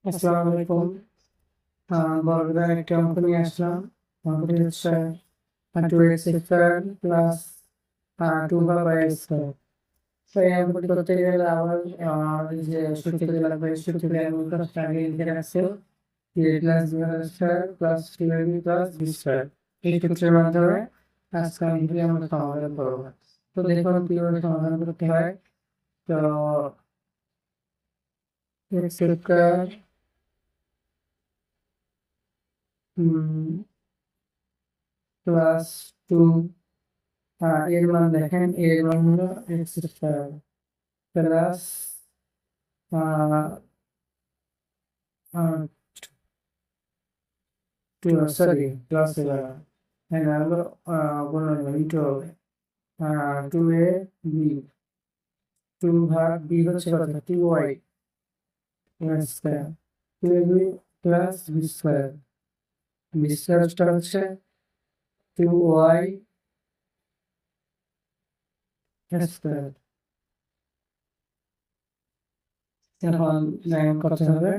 আসসালামু আলাইকুম। বড়দের একটা অঙ্ক নিয়ে আসলাম। অঙ্কটি হচ্ছে 2x square plus 2y square. তো এই অঙ্কটি করতে গেলে আবার এই যে সূত্রটি লাগবে, সূত্রটি আমি ফার্স্ট আগে লিখে রাখছি, a plus b square plus 2ab plus b square. এই সূত্রের মাধ্যমে আজকে অঙ্কটি আমরা সমাধান করব। তো দেখুন কিভাবে সমাধান করতে হয়। তো x স্কোয়ার প্লাস 2, এর মান দেখেন, এর মান হলো x square plus two, sorry plus এখানে হলো গুণন ইন্টু হবে 2a b, 2 ভাগ b হচ্ছে কত, 2y square, 2ab plus b square, b স্কয়ারটা হচ্ছে 2y স্কয়ার। এখন কত হবে,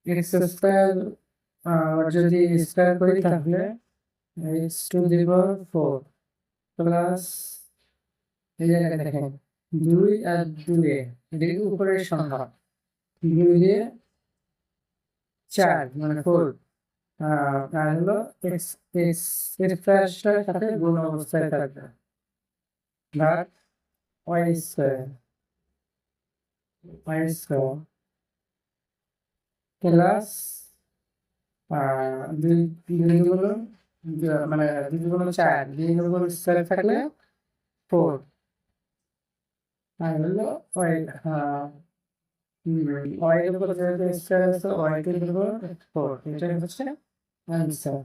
এক্স স্কয়ার যদি স্কয়ার করি তাহলে x to the power 4 plus এই জায়গায় দেখেন 2 আর 2 এর উপরের সংখ্যা 2 দিয়ে 4 মানে 4, আর হলো x x এর স্কয়ারটার সাথে গুণ অবস্থায় থাকবে ভাগ y স্কয়ার প্লাস 2 2 গুণ মানে 2 গুণ 4, 2 গুণ স্কয়ার থাকলে 4, আর হলো y y এর উপর যেহেতু স্কয়ার আছে y টু দি পাওয়ার 4, এটাই হচ্ছে आंसर।